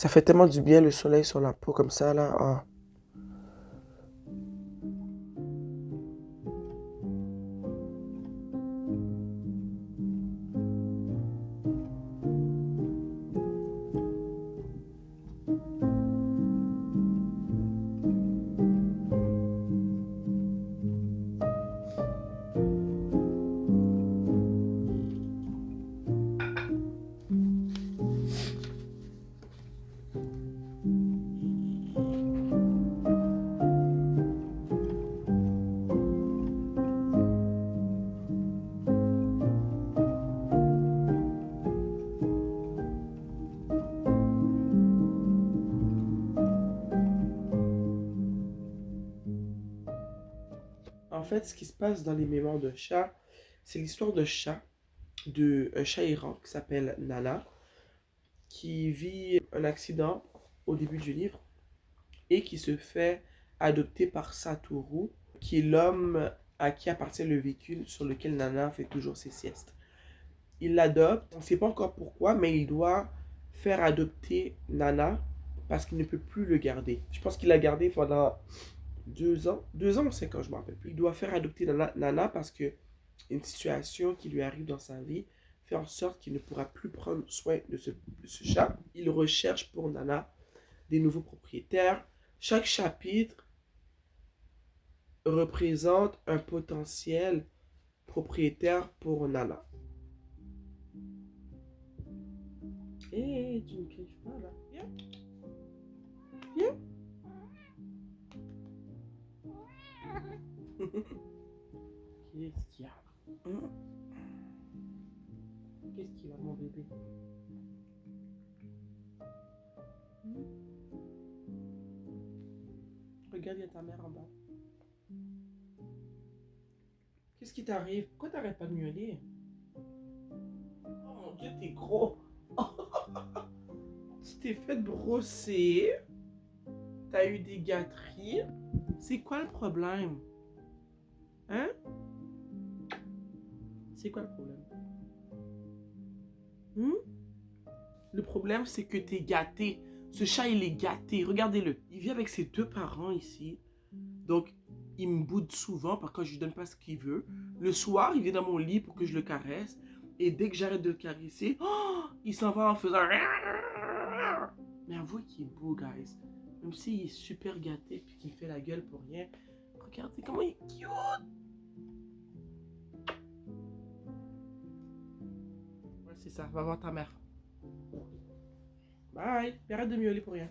Ça fait tellement du bien le soleil sur la peau comme ça, là. Ah. En fait, ce qui se passe dans les mémoires de chat, c'est l'histoire de chat, de un chat errant qui s'appelle Nana, qui vit un accident au début du livre et qui se fait adopter par Satoru, qui est l'homme à qui appartient le véhicule sur lequel Nana fait toujours ses siestes. Il l'adopte, on ne sait pas encore pourquoi, mais il doit faire adopter Nana parce qu'il ne peut plus le garder. Je pense qu'il l'a gardé pendant 2 ans ou 5 ans, je ne me rappelle plus. Il doit faire adopter Nana parce que une situation qui lui arrive dans sa vie fait en sorte qu'il ne pourra plus prendre soin de ce chat. Il recherche pour Nana des nouveaux propriétaires. Chaque chapitre représente un potentiel propriétaire pour Nana. Hé, tu ne crives pas là. Viens, viens. Qu'est-ce qu'il y a? Qu'est-ce qu'il y a, mon bébé? Regarde, il y a ta mère en bas. Qu'est-ce qui t'arrive? Pourquoi t'arrêtes pas de miauler? Oh mon Dieu, t'es gros. Tu t'es fait brosser. T'as eu des gâteries. C'est quoi le problème? Hein? C'est quoi le problème? Le problème, c'est que t'es gâté. Ce chat, il est gâté. Regardez-le. Il vit avec ses 2 parents ici. Donc, il me boude souvent parce que je lui donne pas ce qu'il veut. Le soir, il vient dans mon lit pour que je le caresse. Et dès que j'arrête de le caresser, oh, il s'en va en faisant... Mais avouez qu'il est beau, guys. Même s'il est super gâté puis qu'il fait la gueule pour rien. Regardez comment il est cute. Ouais, c'est ça. Va voir ta mère. Bye. Puis arrête de miauler pour rien.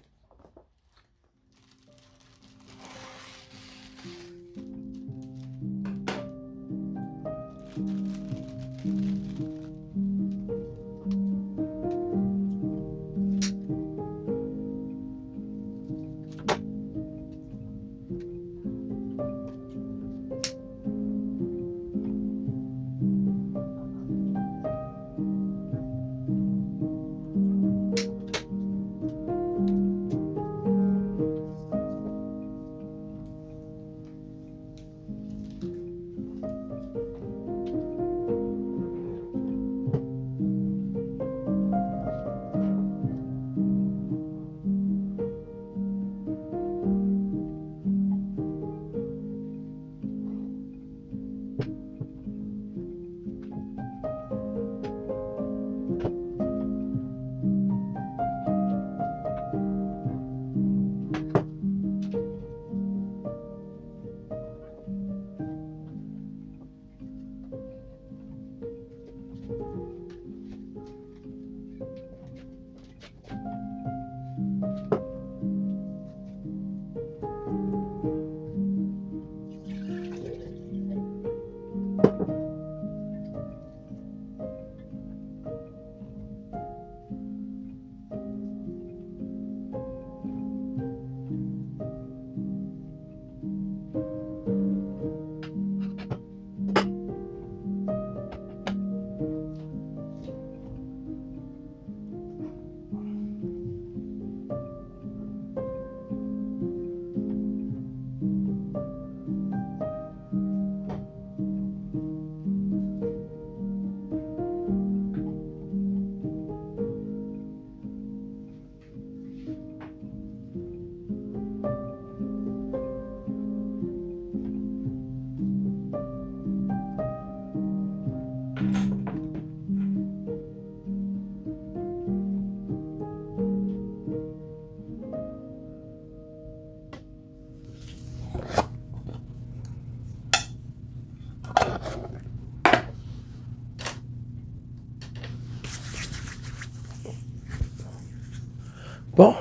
Bon,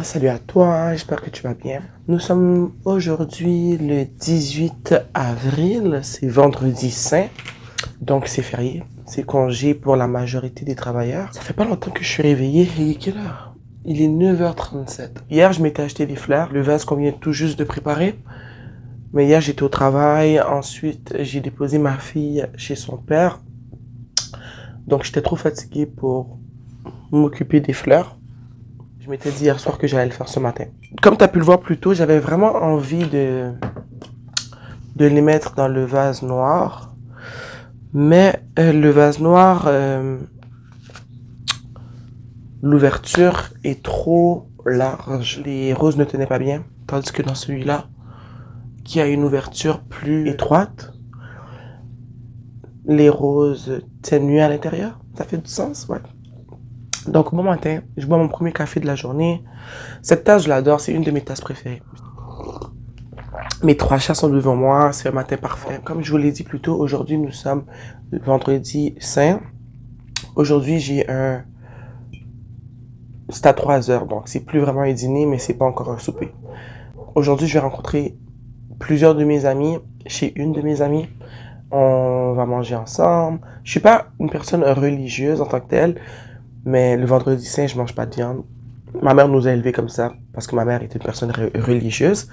salut à toi, j'espère que tu vas bien. Nous sommes aujourd'hui le 18 avril, c'est vendredi saint, donc c'est férié, c'est congé pour la majorité des travailleurs. Ça fait pas longtemps que je suis réveillé, il est quelle heure? Il est 9h37. Hier, je m'étais acheté des fleurs, le vase qu'on vient tout juste de préparer. Mais hier, j'étais au travail, ensuite j'ai déposé ma fille chez son père. Donc j'étais trop fatigué pour m'occuper des fleurs. Je m'étais dit hier soir que j'allais le faire ce matin. Comme tu as pu le voir plus tôt, j'avais vraiment envie de les mettre dans le vase noir. Mais le vase noir, l'ouverture est trop large. Les roses ne tenaient pas bien. Tandis que dans celui-là, qui a une ouverture plus étroite, les roses tiennent mieux à l'intérieur. Ça fait du sens, ouais. Donc, bon matin, je bois mon premier café de la journée. Cette tasse, je l'adore, c'est une de mes tasses préférées. Mes 3 chats sont devant moi, c'est un matin parfait. Comme je vous l'ai dit plus tôt, aujourd'hui, nous sommes le vendredi saint. Aujourd'hui, c'est à 3h, donc c'est plus vraiment un dîner, mais c'est pas encore un souper. Aujourd'hui, je vais rencontrer plusieurs de mes amis, chez une de mes amies. On va manger ensemble. Je suis pas une personne religieuse en tant que telle, mais le vendredi saint, je mange pas de viande. Ma mère nous a élevés comme ça, parce que ma mère était une personne religieuse.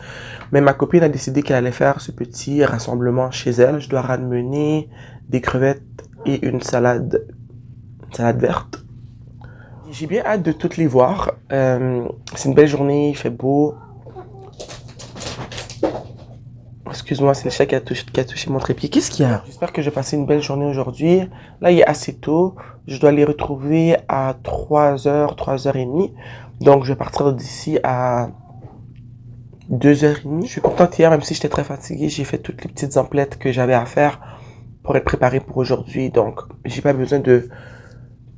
Mais ma copine a décidé qu'elle allait faire ce petit rassemblement chez elle. Je dois ramener des crevettes et une salade verte. J'ai bien hâte de toutes les voir. C'est une belle journée, il fait beau. Excuse-moi, c'est le chat qui a touché mon trépied. Qu'est-ce qu'il y a? J'espère que je vais passer une belle journée aujourd'hui. Là, il est assez tôt. Je dois les retrouver à 3h, 3h30. Donc, je vais partir d'ici à 2h30. Je suis contente hier, même si j'étais très fatiguée. J'ai fait toutes les petites emplettes que j'avais à faire pour être préparé pour aujourd'hui. Donc, j'ai pas besoin de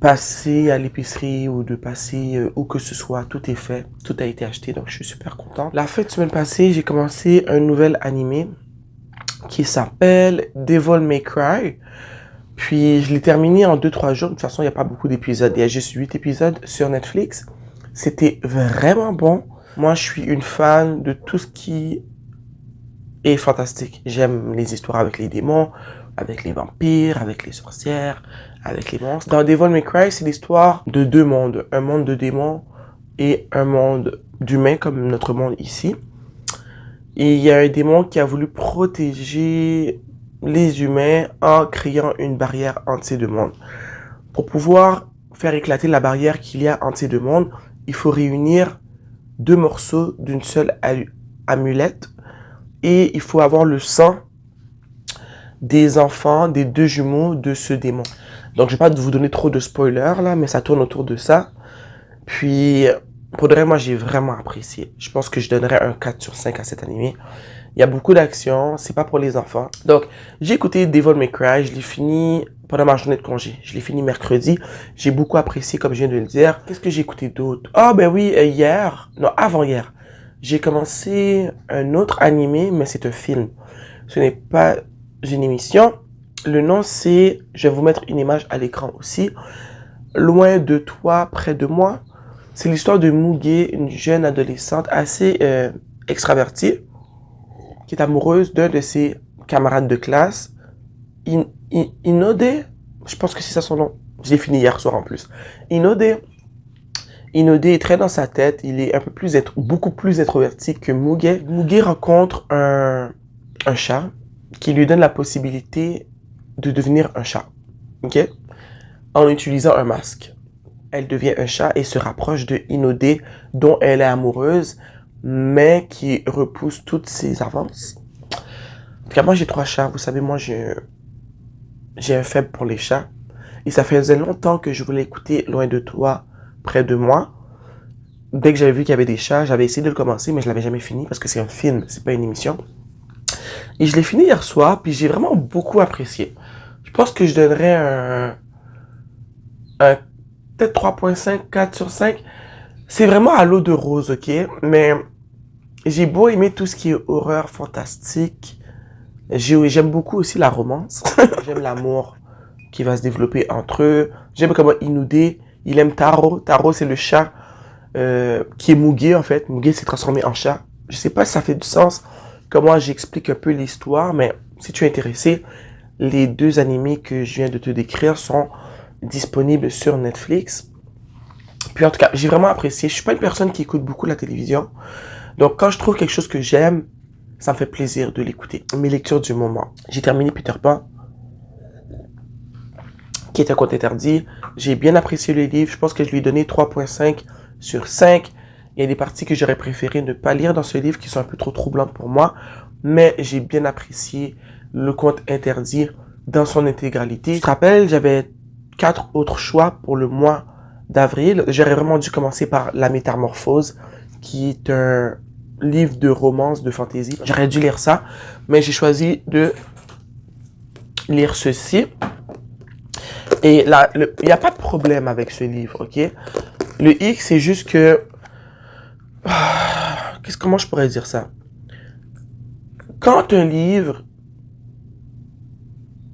passer à l'épicerie ou de passer où que ce soit. Tout est fait. Tout a été acheté. Donc, je suis super content. La fin de semaine passée, j'ai commencé un nouvel animé qui s'appelle Devil May Cry. Puis, je l'ai terminé en 2-3 jours. De toute façon, il n'y a pas beaucoup d'épisodes. Il y a juste 8 épisodes sur Netflix. C'était vraiment bon. Moi, je suis une fan de tout ce qui est fantastique. J'aime les histoires avec les démons, avec les vampires, avec les sorcières, avec les monstres. Dans Devil May Cry, c'est l'histoire de 2 mondes. Un monde de démons et un monde d'humains, comme notre monde ici. Et il y a un démon qui a voulu protéger les humains en créant une barrière entre ces 2 mondes. Pour pouvoir faire éclater la barrière qu'il y a entre ces 2 mondes, il faut réunir 2 morceaux d'une seule amulette et il faut avoir le sang des enfants, des 2 jumeaux de ce démon. Donc, je vais pas vous donner trop de spoilers là, mais ça tourne autour de ça. Puis, pour de vrai, moi, j'ai vraiment apprécié. Je pense que je donnerais un 4/5 à cet animé. Il y a beaucoup d'action, c'est pas pour les enfants. Donc, j'ai écouté Devil May Cry, je l'ai fini pendant ma journée de congé. Je l'ai fini mercredi. J'ai beaucoup apprécié, comme je viens de le dire. Qu'est-ce que j'ai écouté d'autre? Ah, ben oui, avant-hier. J'ai commencé un autre animé, mais c'est un film. Ce n'est pas une émission. Le nom, c'est, je vais vous mettre une image à l'écran aussi. Loin de toi, près de moi. C'est l'histoire de Muge, une jeune adolescente assez extravertie, qui est amoureuse d'un de ses camarades de classe. Inode, je pense que c'est ça son nom. Je l'ai fini hier soir en plus. Inode est très dans sa tête. Il est beaucoup plus introverti que Muge. Muge rencontre un chat qui lui donne la possibilité de devenir un chat. Ok? En utilisant un masque. Elle devient un chat et se rapproche de Inode, dont elle est amoureuse, mais qui repousse toutes ses avances. En tout cas, moi, j'ai 3 chats. Vous savez, moi, j'ai un faible pour les chats. Et ça faisait longtemps que je voulais écouter Loin de toi, près de moi. Dès que j'avais vu qu'il y avait des chats, j'avais essayé de le commencer, mais je l'avais jamais fini parce que c'est un film, c'est pas une émission. Et je l'ai fini hier soir, puis j'ai vraiment beaucoup apprécié. Je pense que je donnerais peut-être 3/5, 4/5. C'est vraiment à l'eau de rose, ok? Mais j'ai beau aimer tout ce qui est horreur, fantastique. J'aime beaucoup aussi la romance. J'aime l'amour qui va se développer entre eux. J'aime comment Inoude, il aime Taro. Taro, c'est le chat qui est Muge en fait. Muge s'est transformé en chat. Je sais pas si ça fait du sens, comment j'explique un peu l'histoire, mais si tu es intéressé, les 2 animés que je viens de te décrire sont disponibles sur Netflix. Puis en tout cas, j'ai vraiment apprécié. Je suis pas une personne qui écoute beaucoup la télévision. Donc quand je trouve quelque chose que j'aime, ça me fait plaisir de l'écouter. Mes lectures du moment. J'ai terminé Peter Pan, qui est un conte interdit. J'ai bien apprécié le livre. Je pense que je lui ai donné 3.5 sur 5. Il y a des parties que j'aurais préféré ne pas lire dans ce livre qui sont un peu trop troublantes pour moi. Mais j'ai bien apprécié le conte interdit dans son intégralité. Je te rappelle, j'avais 4 autres choix pour le mois d'avril. J'aurais vraiment dû commencer par La Métamorphose, qui est un livre de romance, de fantasy. J'aurais dû lire ça, mais j'ai choisi de lire ceci. Et là, il n'y a pas de problème avec ce livre, ok? Le hic, c'est juste que... Comment je pourrais dire ça? Quand un livre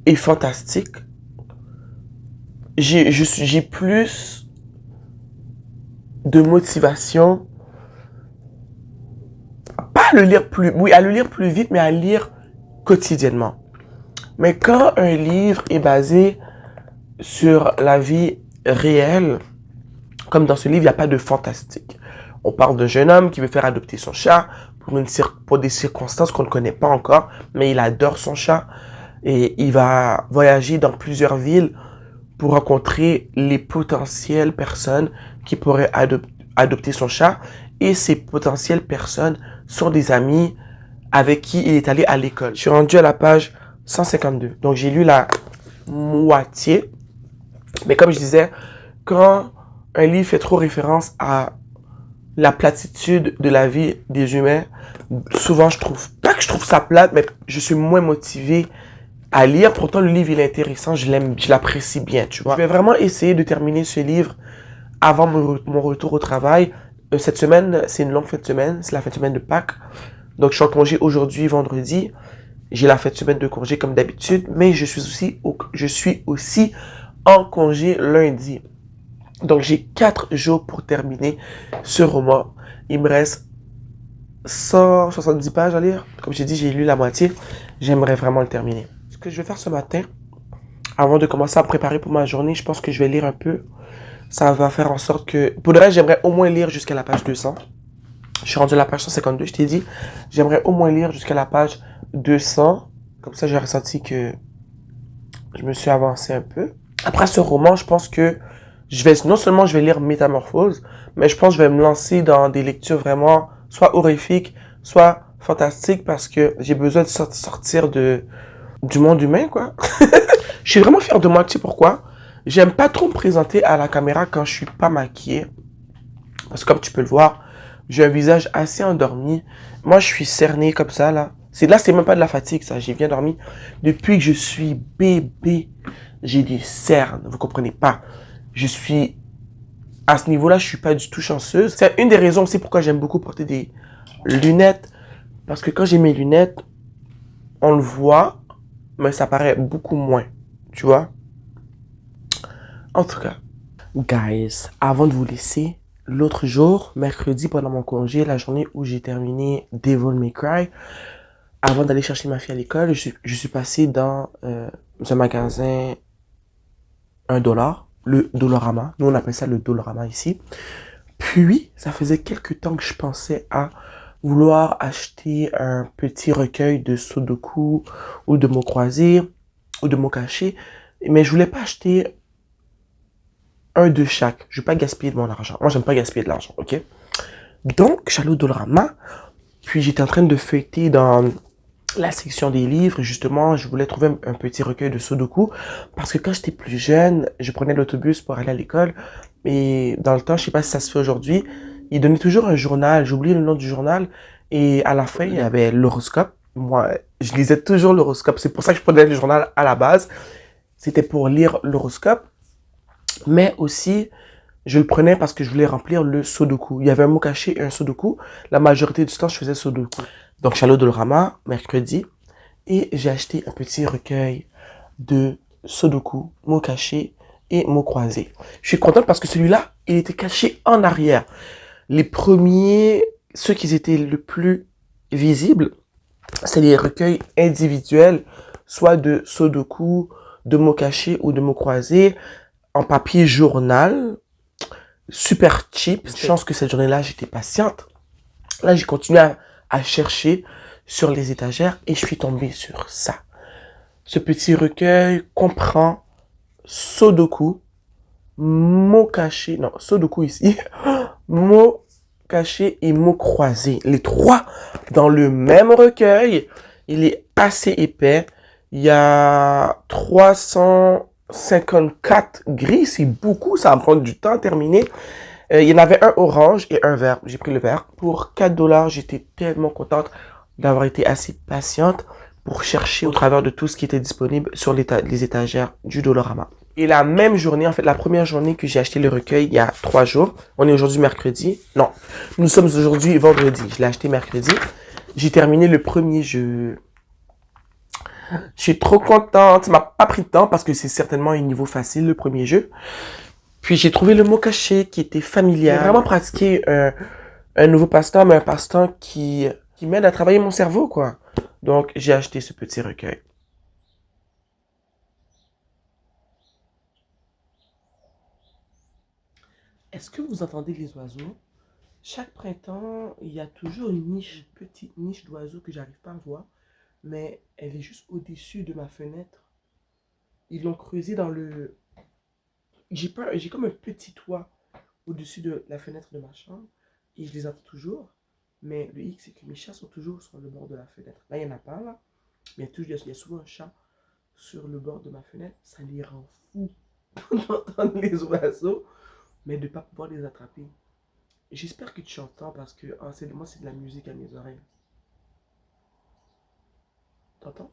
est fantastique, j'ai plus de motivation, pas à le lire plus, oui, à le lire plus vite, mais à le lire quotidiennement. Mais quand un livre est basé sur la vie réelle, comme dans ce livre, il n'y a pas de fantastique. On parle d'un jeune homme qui veut faire adopter son chat pour des circonstances qu'on ne connaît pas encore, mais il adore son chat et il va voyager dans plusieurs villes pour rencontrer les potentielles personnes qui pourraient adopter son chat. Et ces potentielles personnes sont des amis avec qui il est allé à l'école. Je suis rendu à la page 152. Donc j'ai lu la moitié. Mais comme je disais, quand un livre fait trop référence à la platitude de la vie des humains, souvent je trouve, pas que je trouve ça plate, mais je suis moins motivé à lire. Pourtant le livre il est intéressant, je l'aime, je l'apprécie bien, tu vois. Je vais vraiment essayer de terminer ce livre avant mon retour au travail. Cette semaine, c'est une longue fin de semaine, c'est la fin de semaine de Pâques. Donc je suis en congé aujourd'hui, vendredi. J'ai la fin de semaine de congé comme d'habitude, mais je suis aussi en congé lundi. Donc j'ai 4 jours pour terminer ce roman. Il me reste 170 pages à lire. Comme j'ai dit, j'ai lu la moitié. J'aimerais vraiment le terminer. Ce que je vais faire ce matin, avant de commencer à me préparer pour ma journée, je pense que je vais lire un peu. Ça va faire en sorte que... Pour le reste, j'aimerais au moins lire jusqu'à la page 200. Je suis rendu à la page 152, je t'ai dit. J'aimerais au moins lire jusqu'à la page 200. Comme ça, j'ai ressenti que je me suis avancé un peu. Après ce roman, je pense que non seulement je vais lire Métamorphose, mais je pense que je vais me lancer dans des lectures vraiment soit horrifiques, soit fantastiques, parce que j'ai besoin de sortir du monde humain, quoi. Je suis vraiment fier de moi, tu sais pourquoi? J'aime pas trop me présenter à la caméra quand je suis pas maquillée. Parce que comme tu peux le voir, j'ai un visage assez endormi. Moi, je suis cerné comme ça, là. C'est même pas de la fatigue, ça. J'ai bien dormi. Depuis que je suis bébé, j'ai des cernes. Vous comprenez pas. À ce niveau-là, je suis pas du tout chanceuse. C'est une des raisons aussi pourquoi j'aime beaucoup porter des lunettes. Parce que quand j'ai mes lunettes, on le voit, mais ça paraît beaucoup moins. Tu vois? En tout cas, guys, avant de vous laisser, l'autre jour, mercredi, pendant mon congé, la journée où j'ai terminé Devil May Cry, avant d'aller chercher ma fille à l'école, je suis passé dans un magasin $1, le Dollarama. Nous, on appelle ça le Dollarama ici. Puis, ça faisait quelques temps que je pensais à vouloir acheter un petit recueil de Sudoku ou de mots croisés ou de mots cachés. Mais je voulais pas acheter un de chaque. Je vais pas gaspiller de mon argent. Moi, j'aime pas gaspiller de l'argent, ok? Donc, j'allais au Dollarama. Puis, j'étais en train de feuilleter dans la section des livres. Justement, je voulais trouver un petit recueil de Sudoku. Parce que quand j'étais plus jeune, je prenais l'autobus pour aller à l'école. Et dans le temps, je sais pas si ça se fait aujourd'hui, il donnait toujours un journal. J'ai oublié le nom du journal. Et à la fin, il y avait l'horoscope. Moi, je lisais toujours l'horoscope. C'est pour ça que je prenais le journal à la base. C'était pour lire l'horoscope. Mais aussi, je le prenais parce que je voulais remplir le Sudoku. Il y avait un mot caché et un Sudoku. La majorité du temps, je faisais Sudoku. Donc, je suis allé au Dollarama, mercredi, et j'ai acheté un petit recueil de Sudoku, mots cachés et mots croisés. Je suis contente parce que celui-là, il était caché en arrière. Les premiers, ceux qui étaient le plus visibles, c'est les recueils individuels, soit de Sudoku, de mots cachés ou de mots croisés, en papier journal, super cheap. Je pense que cette journée-là, j'étais patiente. Là, j'ai continué à chercher sur les étagères et je suis tombé sur ça. Ce petit recueil comprend Sudoku, mots cachés, non, Sudoku ici, mots cachés et mots croisés. Les trois dans le même recueil. Il est assez épais. Il y a 354 gris, c'est beaucoup, ça va me prendre du temps à terminer. Il y en avait un orange et un vert. J'ai pris le vert. Pour 4 dollars, j'étais tellement contente d'avoir été assez patiente pour chercher au travers de tout ce qui était disponible sur les étagères du Dollarama. Et la même journée, en fait, la première journée que j'ai acheté le recueil, il y a 3 jours. On est aujourd'hui mercredi. Non, nous sommes aujourd'hui vendredi. Je l'ai acheté mercredi. J'ai terminé le premier jeu. Je suis trop contente. Ça m'a pas pris de temps parce que c'est certainement un niveau facile, le premier jeu. Puis j'ai trouvé le mot caché qui était familial. J'ai vraiment pratiqué un nouveau passe-temps, mais un passe-temps qui m'aide à travailler mon cerveau, quoi. Donc, j'ai acheté ce petit recueil. Est-ce que vous entendez les oiseaux? Chaque printemps, il y a toujours une niche, petite niche d'oiseaux que j'arrive pas à voir, mais elle est juste au-dessus de ma fenêtre. Ils l'ont creusé dans le... J'ai comme un petit toit au-dessus de la fenêtre de ma chambre et je les entends toujours. Mais le hic, c'est que mes chats sont toujours sur le bord de la fenêtre. Là, il n'y en a pas, là. Mais il y a souvent un chat sur le bord de ma fenêtre. Ça les rend fous d'entendre les oiseaux, mais de ne pas pouvoir les attraper. J'espère que tu entends parce que moi, c'est de la musique à mes oreilles. T'entends?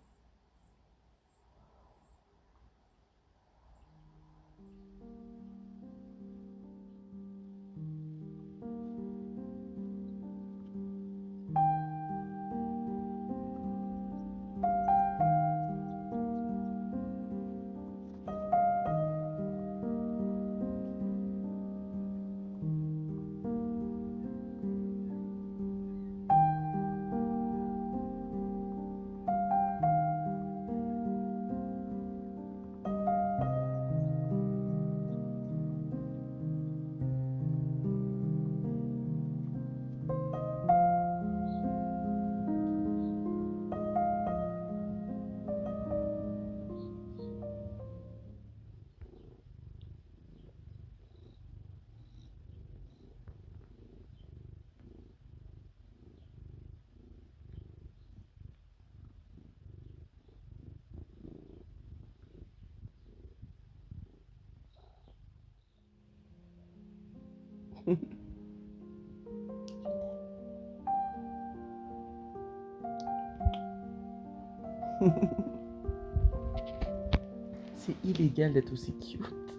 C'est illégal d'être aussi cute.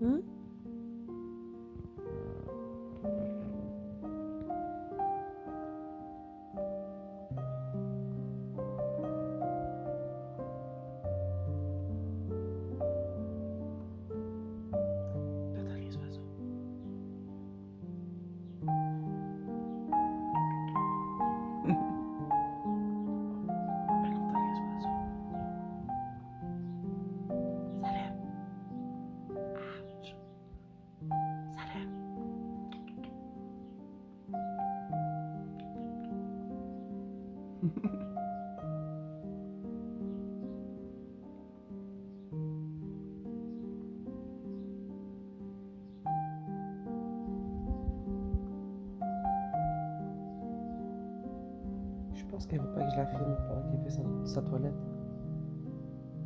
Hein? T'entends les oiseaux. Elle entend les oiseaux. Salem. Ouch. Salem. Je pense qu'elle veut pas que je la filme pendant qu'elle fait sa toilette.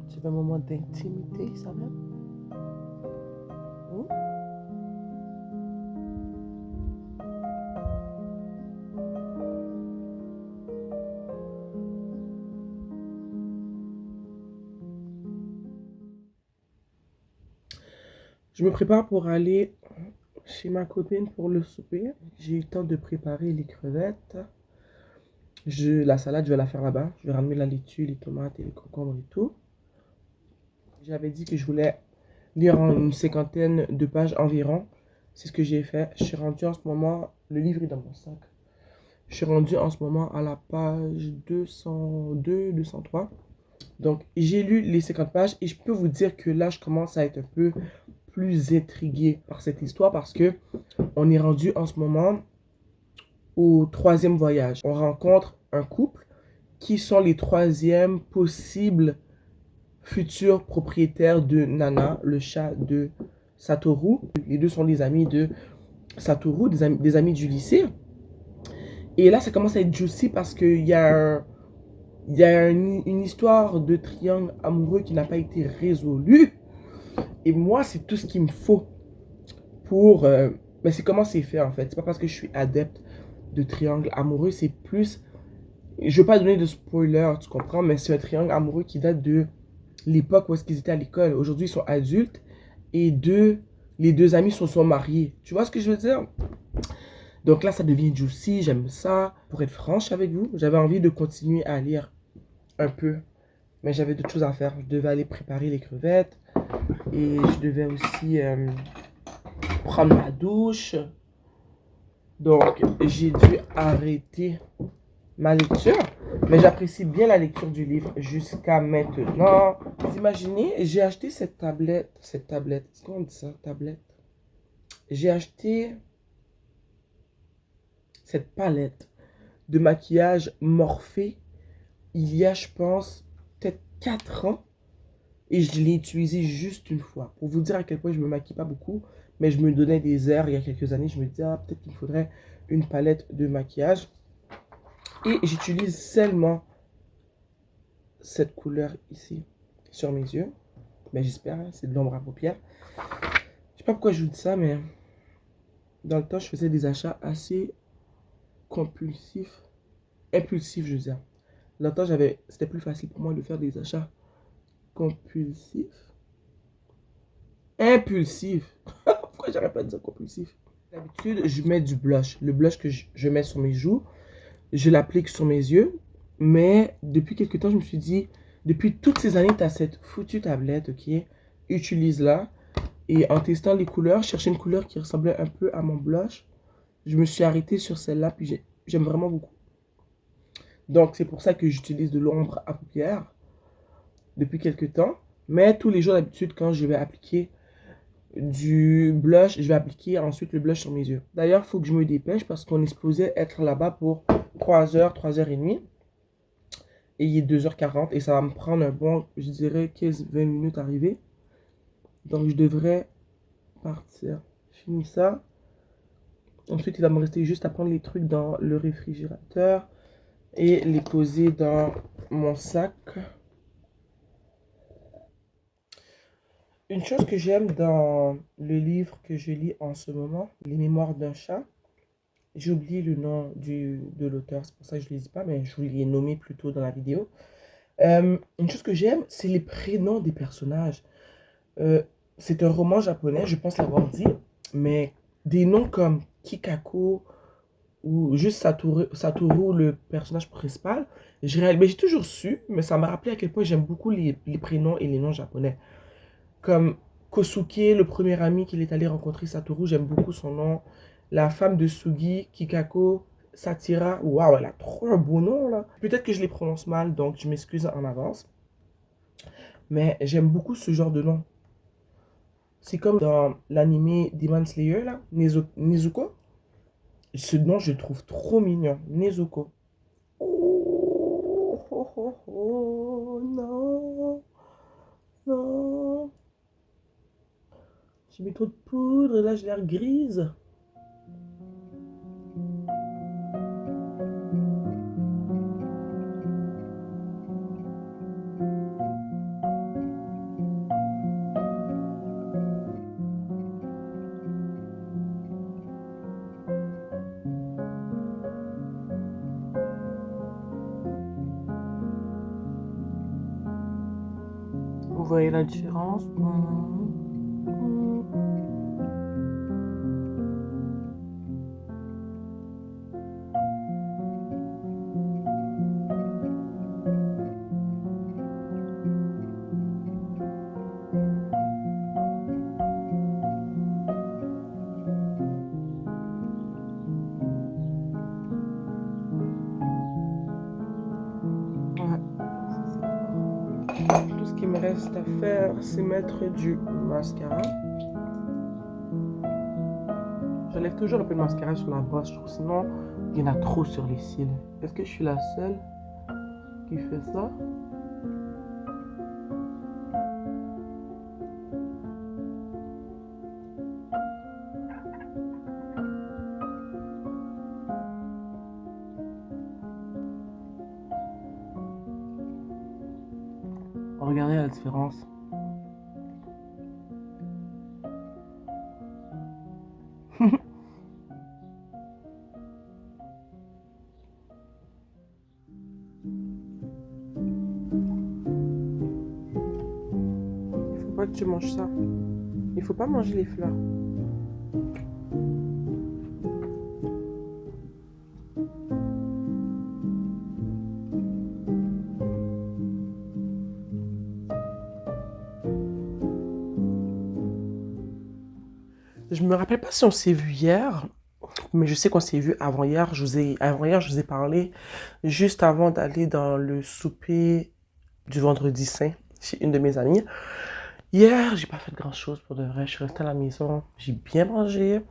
Tu veux un moment d'intimité, ça même? Hein? Je me prépare pour aller chez ma copine pour le souper. J'ai eu le temps de préparer les crevettes. La salade, je vais la faire là-bas. Je vais ramener la laitue, les tomates et les concombres et tout. J'avais dit que je voulais lire une cinquantaine de pages environ. c'est ce que j'ai fait. Je suis rendu en ce moment, le livre est dans mon sac. Je suis rendu en ce moment à la page 202, 203. Donc, j'ai lu les 50 pages et je peux vous dire que là, je commence à être un peu plus intrigué par cette histoire parce que on est rendu en ce moment au troisième voyage. On rencontre un couple qui sont les troisièmes possibles futurs propriétaires de Nana, le chat de Satoru. Les deux sont des amis de Satoru, des amis du lycée. Et là, ça commence à être juicy parce qu'il y a, une histoire de triangle amoureux qui n'a pas été résolue. Et moi, c'est tout ce qu'il me faut pour... mais c'est comment c'est fait en fait. C'est pas parce que je suis adepte de triangle amoureux, c'est plus... Je veux pas donner de spoiler, tu comprends, mais c'est un triangle amoureux qui date de l'époque où est-ce qu'ils étaient à l'école. Aujourd'hui, ils sont adultes et les deux amis sont mariés. Tu vois ce que je veux dire? Donc là, ça devient juicy, j'aime ça. Pour être franche avec vous, j'avais envie de continuer à lire un peu, mais j'avais d'autres choses à faire. Je devais aller préparer les crevettes et je devais aussi prendre ma douche. Donc, j'ai dû arrêter ma lecture, mais j'apprécie bien la lecture du livre jusqu'à maintenant. Vous imaginez, j'ai acheté cette tablette, est-ce qu'on dit ça, tablette? J'ai acheté cette palette de maquillage Morphe il y a, je pense, peut-être 4 ans. Et je l'ai utilisé juste une fois. Pour vous dire à quel point je me maquille pas beaucoup. Mais je me donnais des airs il y a quelques années. Je me disais, ah, peut-être qu'il me faudrait une palette de maquillage. Et j'utilise seulement cette couleur ici sur mes yeux. Mais j'espère, hein, c'est de l'ombre à paupières. Je sais pas pourquoi je vous dis ça, mais dans le temps, je faisais des achats assez compulsifs. Impulsifs, je veux dire. Dans le temps, c'était plus facile pour moi de faire des achats compulsifs. Impulsif. Pourquoi j'arrête pas de dire compulsif? D'habitude, je mets du blush. Le blush que je mets sur mes joues, je l'applique sur mes yeux. Mais depuis quelques temps, je me suis dit, depuis toutes ces années, tu as cette foutue tablette, ok? Utilise-la. Et en testant les couleurs, je cherchais une couleur qui ressemblait un peu à mon blush. Je me suis arrêté sur celle-là, puis j'aime vraiment beaucoup. Donc, c'est pour ça que j'utilise de l'ombre à paupières depuis quelques temps. Mais tous les jours, d'habitude, quand je vais appliquer du blush, je vais appliquer ensuite le blush sur mes yeux. D'ailleurs, il faut que je me dépêche parce qu'on est supposé être là-bas pour 3 heures, 3h30. Et il est 2h40 et ça va me prendre un bon, je dirais, 15-20 minutes à arriver. Donc, je devrais partir. Je finis ça. Ensuite, il va me rester juste à prendre les trucs dans le réfrigérateur et les poser dans mon sac. Une chose que j'aime dans le livre que je lis en ce moment, Les Mémoires d'un chat, j'ai oublié le nom de l'auteur, c'est pour ça que je ne le dis pas, mais je vous l'ai nommé plus tôt dans la vidéo. Une chose que j'aime, c'est les prénoms des personnages. C'est un roman japonais, je pense l'avoir dit, mais des noms comme Kikako ou juste Satoru, le personnage principal, mais j'ai toujours su, mais ça m'a rappelé à quel point j'aime beaucoup les prénoms et les noms japonais. Comme Kosuke, le premier ami qu'il est allé rencontrer, Satoru, j'aime beaucoup son nom. La femme de Sugi, Kikako, Satira, waouh, elle a trop un beau nom là. Peut-être que je les prononce mal, donc je m'excuse en avance. Mais j'aime beaucoup ce genre de nom. C'est comme dans l'anime Demon Slayer là, Nezuko. Ce nom, je le trouve trop mignon. Nezuko. Oh, oh, oh, oh, non, non. J'ai mis trop de poudre et là j'ai l'air grise. Vous voyez la différence? reste à faire, c'est mettre du mascara. J'enlève toujours un peu de mascara sur la brosse, je trouve, sinon il y en a trop sur les cils. Est-ce que je suis la seule qui fait ça? Regardez la différence. Il faut pas que tu manges ça. Il faut pas manger les fleurs. Je me rappelle pas si on s'est vu hier, mais je sais qu'on s'est vu avant-hier. Avant-hier, je vous ai parlé juste avant d'aller dans le souper du vendredi saint chez une de mes amies. Hier, j'ai pas fait grand-chose pour de vrai. Je suis restée à la maison, j'ai bien mangé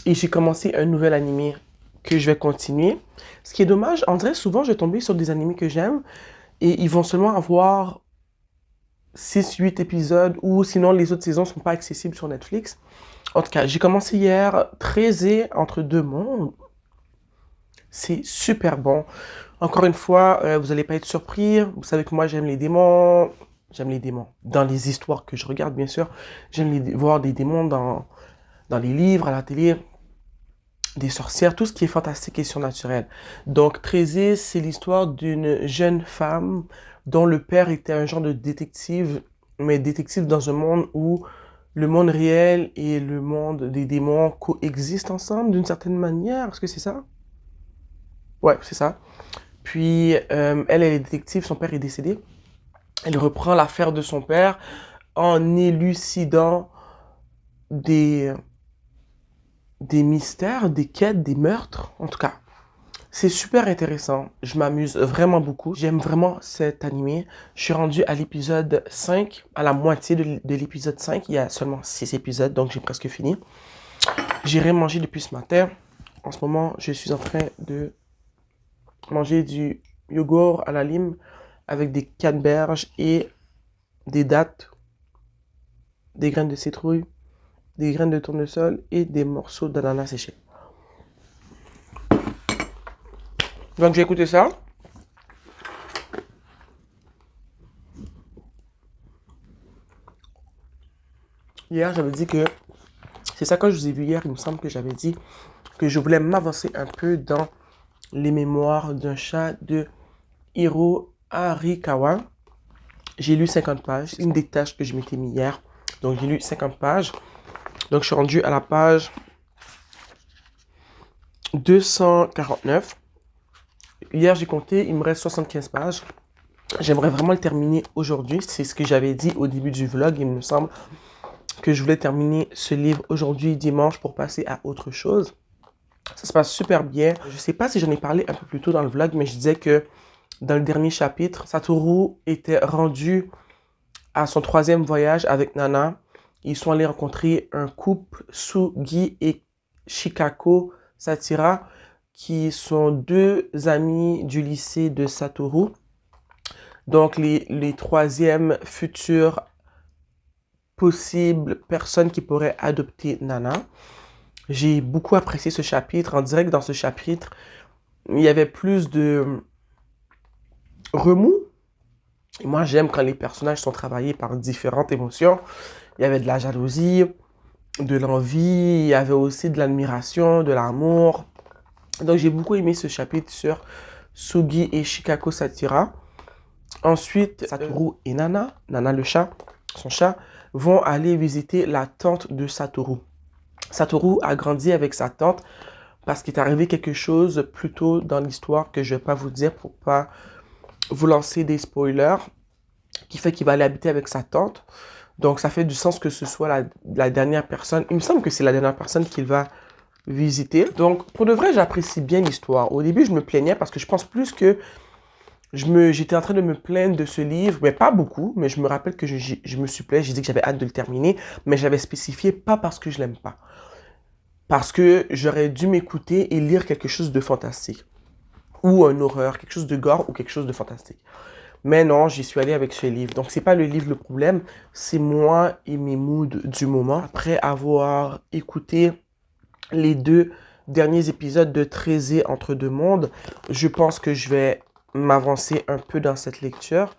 et j'ai commencé un nouvel animé que je vais continuer. Ce qui est dommage, en vrai, souvent, je vais tomber sur des animés que j'aime et ils vont seulement avoir 6-8 épisodes ou sinon les autres saisons sont pas accessibles sur Netflix. En tout cas, j'ai commencé hier 13 entre deux mondes. C'est super bon. Encore une fois, vous n'allez pas être surpris. Vous savez que moi, j'aime les démons. J'aime les démons. Dans les histoires que je regarde, bien sûr. J'aime voir des démons dans les livres, à la télé. Des sorcières, tout ce qui est fantastique et surnaturel. Donc, 13, c'est l'histoire d'une jeune femme dont le père était un genre de détective, mais détective dans un monde où le monde réel et le monde des démons coexistent ensemble d'une certaine manière. Est-ce que c'est ça? Ouais, c'est ça. Puis, elle est détective, son père est décédé. Elle reprend l'affaire de son père en élucidant des mystères, des quêtes, des meurtres. En tout cas, c'est super intéressant. Je m'amuse vraiment beaucoup. J'aime vraiment cet animé. Je suis rendu à l'épisode 5, à la moitié de l'épisode 5. Il y a seulement 6 épisodes, donc j'ai presque fini. J'ai rien mangé depuis ce matin. En ce moment, je suis en train de manger du yogourt à la lime avec des canneberges et des dattes, des graines de citrouille, des graines de tournesol et des morceaux d'ananas séchés. Donc j'ai écouté ça. Hier, j'avais dit que... C'est ça, quand je vous ai vu hier, il me semble que j'avais dit que je voulais m'avancer un peu dans les mémoires d'un chat de Hiro Arikawa. J'ai lu 50 pages. C'est une des tâches que je m'étais mis hier. Donc j'ai lu 50 pages. Donc je suis rendu à la page 249. Hier, j'ai compté, il me reste 75 pages. J'aimerais vraiment le terminer aujourd'hui. C'est ce que j'avais dit au début du vlog. Il me semble que je voulais terminer ce livre aujourd'hui, dimanche, pour passer à autre chose. Ça se passe super bien. Je sais pas si j'en ai parlé un peu plus tôt dans le vlog, mais je disais que dans le dernier chapitre, Satoru était rendu à son 3e voyage avec Nana. Ils sont allés rencontrer un couple, Sugi et Shikako Satira, qui sont 2 amis du lycée de Satoru. Donc, les 3e futures possibles personnes qui pourraient adopter Nana. J'ai beaucoup apprécié ce chapitre. On dirait que dans ce chapitre, il y avait plus de remous. Et moi, j'aime quand les personnages sont travaillés par différentes émotions. Il y avait de la jalousie, de l'envie, il y avait aussi de l'admiration, de l'amour. Donc, j'ai beaucoup aimé ce chapitre sur Sugi et Shikako Satira. Ensuite, Satoru et Nana le chat, son chat, vont aller visiter la tante de Satoru. Satoru a grandi avec sa tante parce qu'il est arrivé quelque chose plus tôt dans l'histoire que je ne vais pas vous dire pour pas vous lancer des spoilers, qui fait qu'il va aller habiter avec sa tante. Donc, ça fait du sens que ce soit la dernière personne. Il me semble que c'est la dernière personne qu'il va visiter. Donc, pour de vrai, j'apprécie bien l'histoire. Au début, je me plaignais parce que je pense plus que J'étais en train de me plaindre de ce livre, mais pas beaucoup, mais je me rappelle que je me suis plaint, j'ai dit que j'avais hâte de le terminer, mais j'avais spécifié pas parce que je l'aime pas. Parce que j'aurais dû m'écouter et lire quelque chose de fantastique. Ou un horreur, quelque chose de gore ou quelque chose de fantastique. Mais non, j'y suis allé avec ce livre. Donc, c'est pas le livre le problème, c'est moi et mes moods du moment. Après avoir écouté les 2 derniers épisodes de 13 entre deux mondes, je pense que je vais m'avancer un peu dans cette lecture.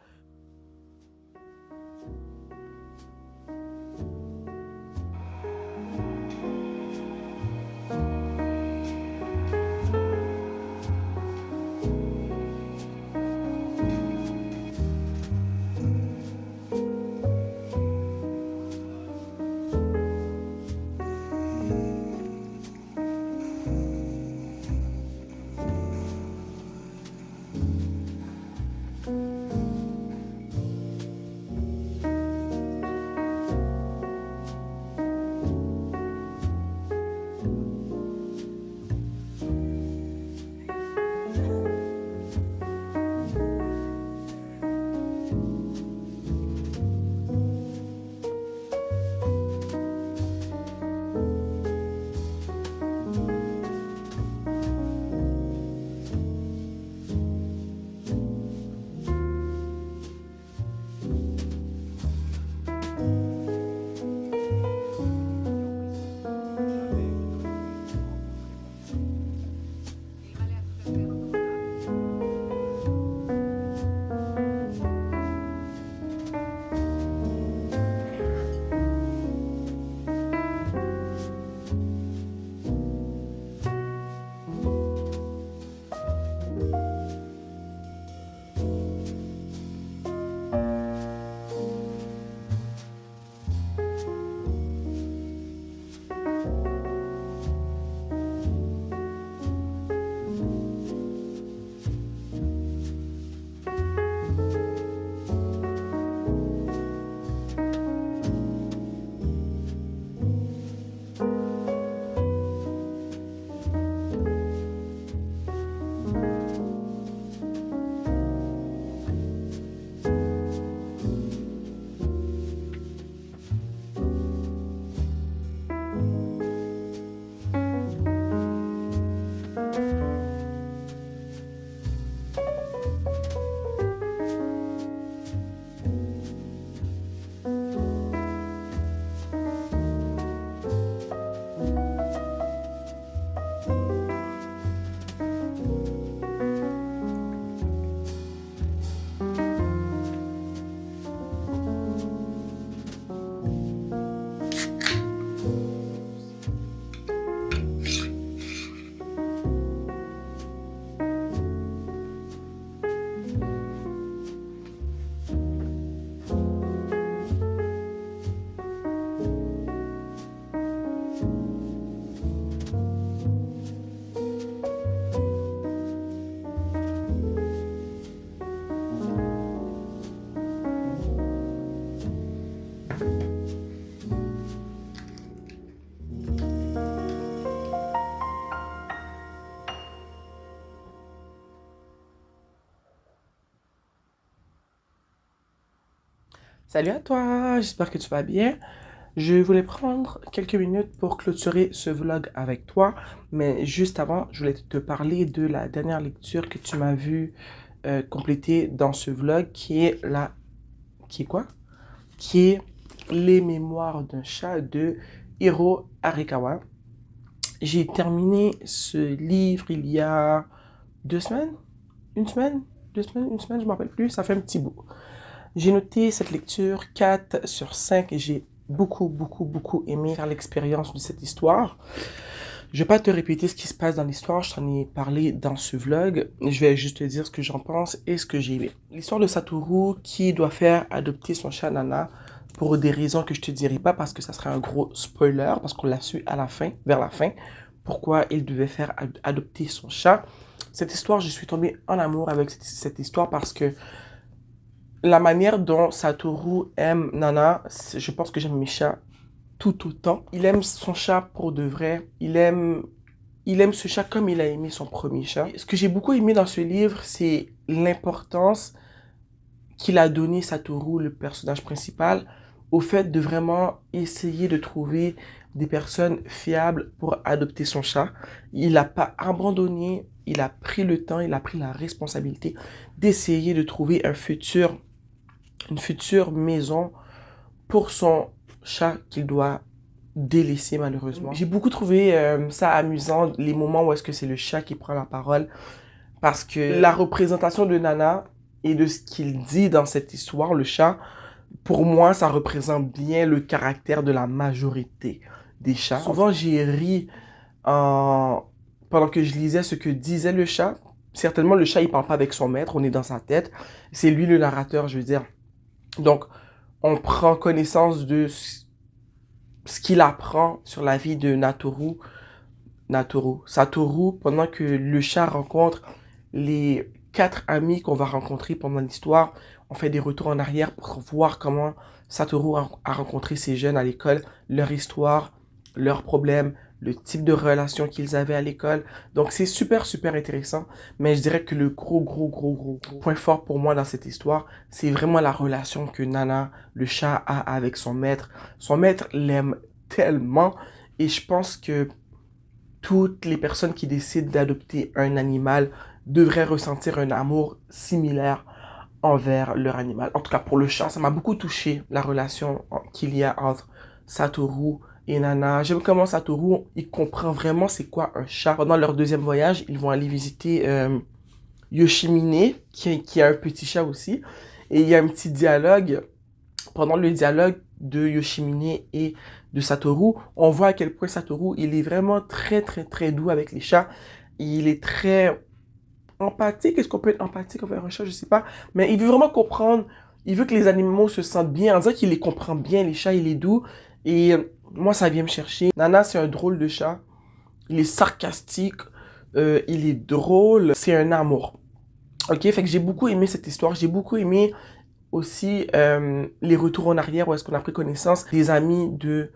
Salut à toi, j'espère que tu vas bien. Je voulais prendre quelques minutes pour clôturer ce vlog avec toi, mais juste avant, je voulais te parler de la dernière lecture que tu m'as vu compléter dans ce vlog, qui est Qui est quoi? Qui est Les Mémoires d'un chat de Hiro Arikawa. J'ai terminé ce livre il y a 2 semaines? Une semaine? 2 semaines? Une semaine? Je ne me rappelle plus, ça fait un petit bout. J'ai noté cette lecture 4 sur 5 et j'ai beaucoup aimé faire l'expérience de cette histoire. Je vais pas te répéter ce qui se passe dans l'histoire, je t'en ai parlé dans ce vlog. Je vais juste te dire ce que j'en pense et ce que j'ai aimé. L'histoire de Satoru qui doit faire adopter son chat Nana pour des raisons que je te dirai pas parce que ça serait un gros spoiler, parce qu'on l'a su à la fin, vers la fin, pourquoi il devait faire adopter son chat. Cette histoire, je suis tombée en amour avec cette histoire parce que la manière dont Satoru aime Nana, je pense que j'aime mes chats tout autant. Il aime son chat pour de vrai. Il aime il aime ce chat comme il a aimé son premier chat. Ce que j'ai beaucoup aimé dans ce livre, c'est l'importance qu'il a donné Satoru, le personnage principal, au fait de vraiment essayer de trouver des personnes fiables pour adopter son chat. Il n'a pas abandonné, il a pris le temps, il a pris la responsabilité d'essayer de trouver une future maison pour son chat qu'il doit délaisser malheureusement. J'ai beaucoup trouvé ça amusant, les moments où est-ce que c'est le chat qui prend la parole, parce que la représentation de Nana et de ce qu'il dit dans cette histoire, le chat, pour moi, ça représente bien le caractère de la majorité des chats. Souvent, j'ai ri pendant que je lisais ce que disait le chat. Certainement, le chat, il parle pas avec son maître, on est dans sa tête. C'est lui le narrateur, je veux dire. Donc, on prend connaissance de ce qu'il apprend sur la vie de Satoru, pendant que le chat rencontre les 4 amis qu'on va rencontrer pendant l'histoire. On fait des retours en arrière pour voir comment Satoru a rencontré ces jeunes à l'école, leur histoire, leurs problèmes, le type de relation qu'ils avaient à l'école. Donc c'est super, super intéressant. Mais je dirais que le gros point fort pour moi dans cette histoire, c'est vraiment la relation que Nana, le chat, a avec son maître. Son maître l'aime tellement et je pense que toutes les personnes qui décident d'adopter un animal devraient ressentir un amour similaire envers leur animal. En tout cas, pour le chat, ça m'a beaucoup touché, la relation qu'il y a entre Satoru et Nana. J'aime comment Satoru, il comprend vraiment c'est quoi un chat. Pendant leur deuxième voyage, ils vont aller visiter Yoshimine, qui a un petit chat aussi. Et il y a un petit dialogue. Pendant le dialogue de Yoshimine et de Satoru, on voit à quel point Satoru, il est vraiment très doux avec les chats. Il est très empathique. Est-ce qu'on peut être empathique envers un chat? Je sais pas. Mais il veut vraiment comprendre. Il veut que les animaux se sentent bien. On dirait qu'il les comprend bien. Les chats, il est doux. Et moi, ça vient me chercher. Nana, c'est un drôle de chat. Il est sarcastique. Il est drôle. C'est un amour. Ok, fait que j'ai beaucoup aimé cette histoire. J'ai beaucoup aimé aussi les retours en arrière où est-ce qu'on a pris connaissance des amis de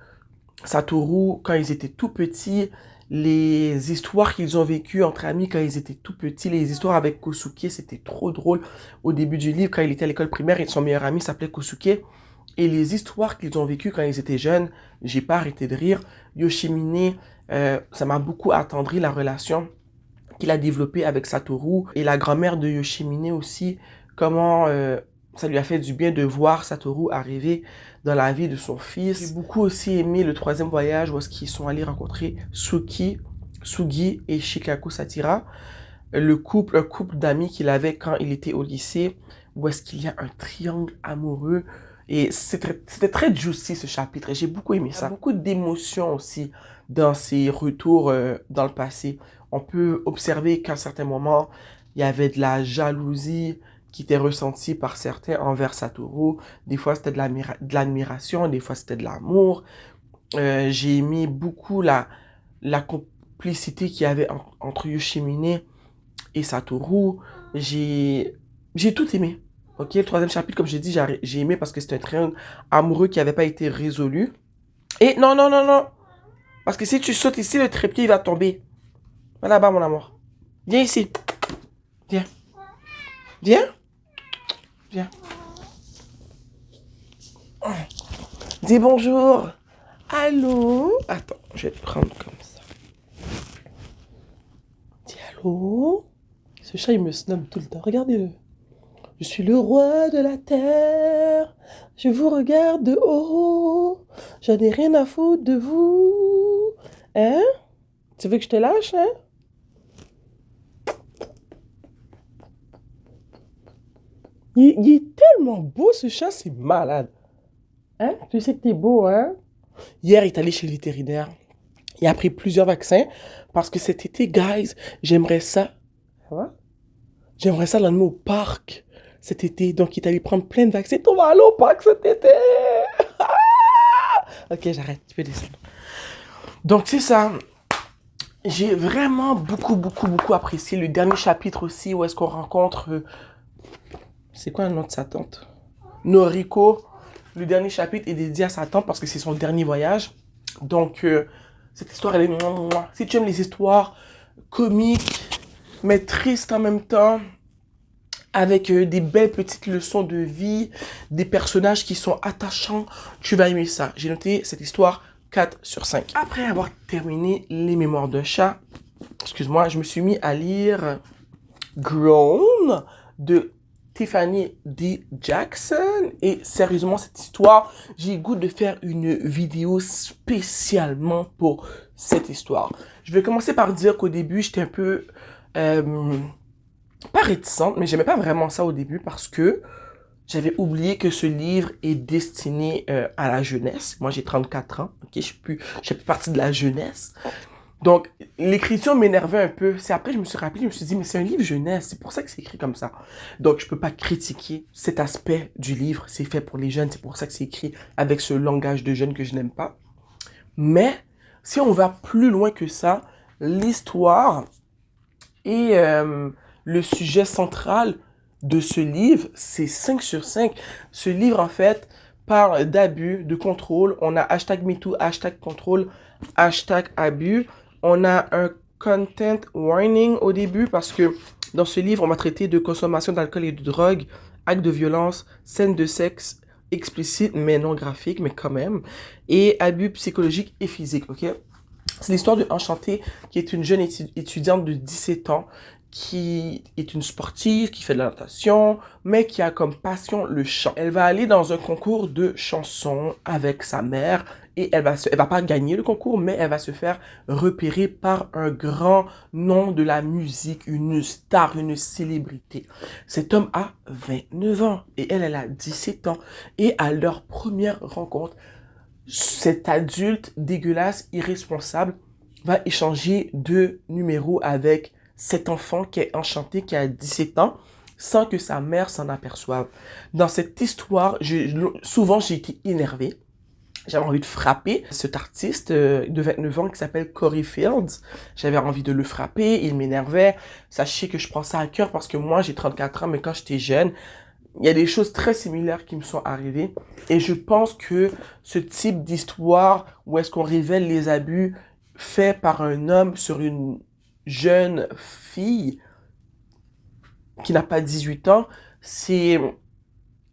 Satoru quand ils étaient tout petits, les histoires qu'ils ont vécues entre amis quand ils étaient tout petits, les histoires avec Kosuke, c'était trop drôle. Au début du livre, quand il était à l'école primaire, et son meilleur ami s'appelait Kosuke. Et les histoires qu'ils ont vécues quand ils étaient jeunes, j'ai pas arrêté de rire. Yoshimine, ça m'a beaucoup attendri la relation qu'il a développée avec Satoru. Et la grand-mère de Yoshimine aussi, comment ça lui a fait du bien de voir Satoru arriver dans la vie de son fils. J'ai beaucoup aussi aimé le 3e voyage où est-ce qu'ils sont allés rencontrer Sugi et Shikaku Satira, un couple d'amis qu'il avait quand il était au lycée, où est-ce qu'il y a un triangle amoureux. Et c'était très juicy ce chapitre et j'ai beaucoup aimé ça. Il y a beaucoup d'émotions aussi dans ces retours dans le passé. On peut observer qu'à certains moments, il y avait de la jalousie qui était ressentie par certains envers Satoru. Des fois, c'était de l'admiration, des fois, c'était de l'amour. J'ai aimé beaucoup la complicité qu'il y avait entre Yoshimine et Satoru. J'ai tout aimé. Ok, le 3e chapitre, comme j'ai dit, j'ai aimé parce que c'est un triangle amoureux qui n'avait pas été résolu. Et non. Parce que si tu sautes ici, le trépied, il va tomber. Va là-bas, mon amour. Viens ici. Viens. Dis bonjour. Allô? Attends, je vais te prendre comme ça. Dis allô? Ce chat, il me snob tout le temps. Regardez-le. Je suis le roi de la terre. Je vous regarde de haut. J'en ai rien à foutre de vous. Hein? Tu veux que je te lâche, hein? Il est tellement beau, ce chat, c'est malade. Hein? Tu sais que t'es beau, hein? Hier, il est allé chez le vétérinaire. Il a pris plusieurs vaccins parce que cet été, guys, j'aimerais ça. Ça va? J'aimerais ça l'emmener au parc cet été. Donc, il est allé prendre plein de vaccins. On va aller au parc cet été. Ok, j'arrête. Tu peux descendre. Donc, c'est ça. J'ai vraiment beaucoup apprécié le dernier chapitre aussi où est-ce qu'on rencontre... c'est quoi le nom de sa tante? Noriko. Le dernier chapitre est dédié à sa tante parce que c'est son dernier voyage. Donc, Cette histoire, elle est... mouah. Si tu aimes les histoires comiques, mais tristes en même temps, avec des belles petites leçons de vie, des personnages qui sont attachants, tu vas aimer ça. J'ai noté cette histoire 4 sur 5. Après avoir terminé Les Mémoires d'un chat, excuse-moi, je me suis mis à lire Grown de Tiffany D. Jackson. Et sérieusement, cette histoire, j'ai le goût de faire une vidéo spécialement pour cette histoire. Je vais commencer par dire qu'au début, j'étais un peu... pas réticente, mais j'aimais pas vraiment ça au début parce que j'avais oublié que ce livre est destiné à la jeunesse. Moi, j'ai 34 ans, ok, je fais plus partie de la jeunesse. Donc, l'écriture m'énervait un peu. C'est après, je me suis rappelé, je me suis dit, mais c'est un livre jeunesse, c'est pour ça que c'est écrit comme ça. Donc, je peux pas critiquer cet aspect du livre. C'est fait pour les jeunes, c'est pour ça que c'est écrit avec ce langage de jeunes que je n'aime pas. Mais, si on va plus loin que ça, l'histoire et le sujet central de ce livre, c'est 5 sur 5. Ce livre, en fait, parle d'abus, de contrôle. On a hashtag MeToo, hashtag contrôle, hashtag abus. On a un content warning au début parce que dans ce livre, on va traiter de consommation d'alcool et de drogue, actes de violence, scènes de sexe explicites mais non graphiques, mais quand même, et abus psychologiques et physiques, ok? C'est l'histoire de Enchantée, qui est une jeune étudiante de 17 ans, qui est une sportive, qui fait de la natation, mais qui a comme passion le chant. Elle va aller dans un concours de chansons avec sa mère, et elle va pas gagner le concours, mais elle va se faire repérer par un grand nom de la musique, une star, une célébrité. Cet homme a 29 ans, et elle a 17 ans. Et à leur première rencontre, cet adulte dégueulasse, irresponsable, va échanger 2 numéros avec cet enfant qui est enchanté, qui a 17 ans, sans que sa mère s'en aperçoive. Dans cette histoire, souvent j'ai été énervé. J'avais envie de frapper cet artiste de 29 ans qui s'appelle Corey Fields. J'avais envie de le frapper, il m'énervait. Sachez que je prends ça à cœur parce que moi j'ai 34 ans, mais quand j'étais jeune, il y a des choses très similaires qui me sont arrivées. Et je pense que ce type d'histoire où est-ce qu'on révèle les abus faits par un homme sur une jeune fille qui n'a pas 18 ans, c'est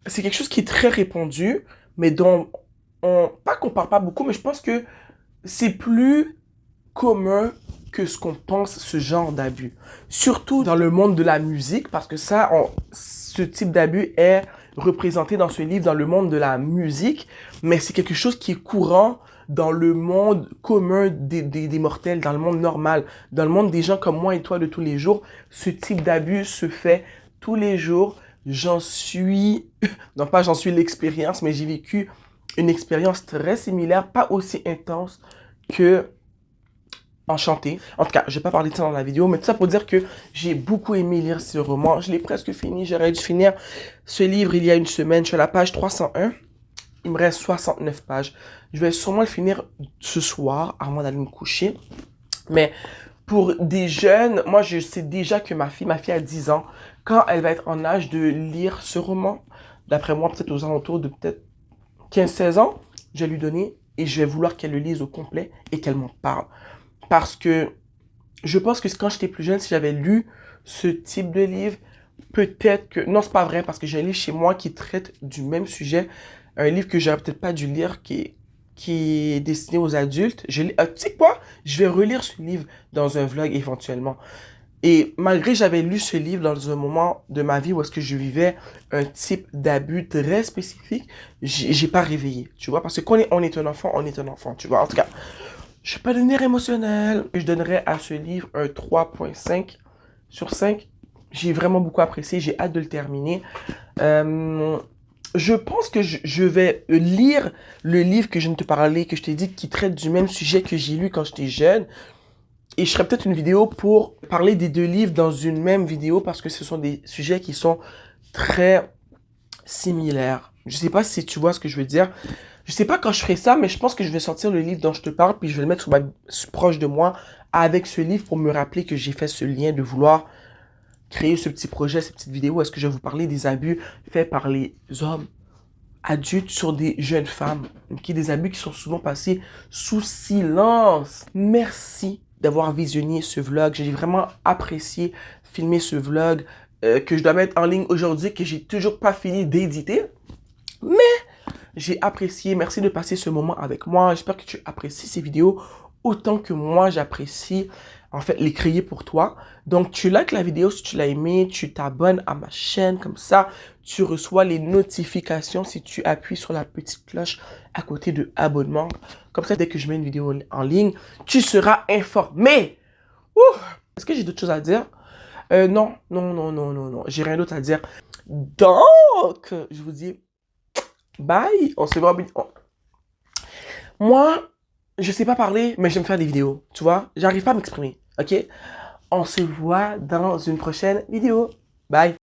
quelque chose qui est très répandu, mais dont pas qu'on parle pas beaucoup, mais je pense que c'est plus commun que ce qu'on pense, ce genre d'abus. Surtout dans le monde de la musique, parce que ce type d'abus est représenté dans ce livre dans le monde de la musique, mais c'est quelque chose qui est courant dans le monde commun des mortels, dans le monde normal, dans le monde des gens comme moi et toi de tous les jours. Ce type d'abus se fait tous les jours. Non pas j'en suis l'expérience, mais j'ai vécu une expérience très similaire, pas aussi intense que Enchantée. En tout cas, je vais pas parler de ça dans la vidéo, mais tout ça pour dire que j'ai beaucoup aimé lire ce roman. Je l'ai presque fini, j'aurais dû finir ce livre il y a une semaine. Je suis à la page 301. Il me reste 69 pages. Je vais sûrement le finir ce soir, avant d'aller me coucher. Mais pour des jeunes, moi je sais déjà que ma fille a 10 ans, quand elle va être en âge de lire ce roman, d'après moi peut-être aux alentours de peut-être 15-16 ans, je vais lui donner et je vais vouloir qu'elle le lise au complet et qu'elle m'en parle. Parce que je pense que quand j'étais plus jeune, si j'avais lu ce type de livre, peut-être que... Non, c'est pas vrai, parce que j'ai un livre chez moi qui traite du même sujet. Un livre que j'aurais peut-être pas dû lire, qui est destiné aux adultes. Tu sais quoi? Je vais relire ce livre dans un vlog éventuellement. Et malgré que j'avais lu ce livre dans un moment de ma vie où est-ce que je vivais un type d'abus très spécifique, j'ai pas réveillé, tu vois? Parce que quand on est un enfant, on est un enfant, tu vois? En tout cas... Je suis pas de nerf émotionnel. Je donnerais à ce livre un 3.5 sur 5. J'ai vraiment beaucoup apprécié. J'ai hâte de le terminer. Je pense que je vais lire le livre que je viens de te parler, que je t'ai dit, qui traite du même sujet que j'ai lu quand j'étais jeune. Et je ferai peut-être une vidéo pour parler des 2 livres dans une même vidéo parce que ce sont des sujets qui sont très similaires. Je sais pas si tu vois ce que je veux dire. Je sais pas quand je ferai ça, mais je pense que je vais sortir le livre dont je te parle, puis je vais le mettre proche de moi avec ce livre pour me rappeler que j'ai fait ce lien de vouloir créer ce petit projet, cette petite vidéo. Est-ce que je vais vous parler des abus faits par les hommes adultes sur des jeunes femmes, ok? Des abus qui sont souvent passés sous silence. Merci d'avoir visionné ce vlog. J'ai vraiment apprécié filmer ce vlog que je dois mettre en ligne aujourd'hui, que j'ai toujours pas fini d'éditer. Mais j'ai apprécié. Merci de passer ce moment avec moi. J'espère que tu apprécies ces vidéos autant que moi j'apprécie en fait les créer pour toi. Donc tu likes la vidéo si tu l'as aimé, tu t'abonnes à ma chaîne comme ça, tu reçois les notifications si tu appuies sur la petite cloche à côté de abonnement. Comme ça dès que je mets une vidéo en ligne, tu seras informé. Ouh! Est-ce que j'ai d'autres choses à dire? Non. J'ai rien d'autre à dire. Donc, je vous dis bye. On se voit. Moi, je sais pas parler, mais j'aime faire des vidéos. Tu vois, j'arrive pas à m'exprimer. Ok? On se voit dans une prochaine vidéo. Bye.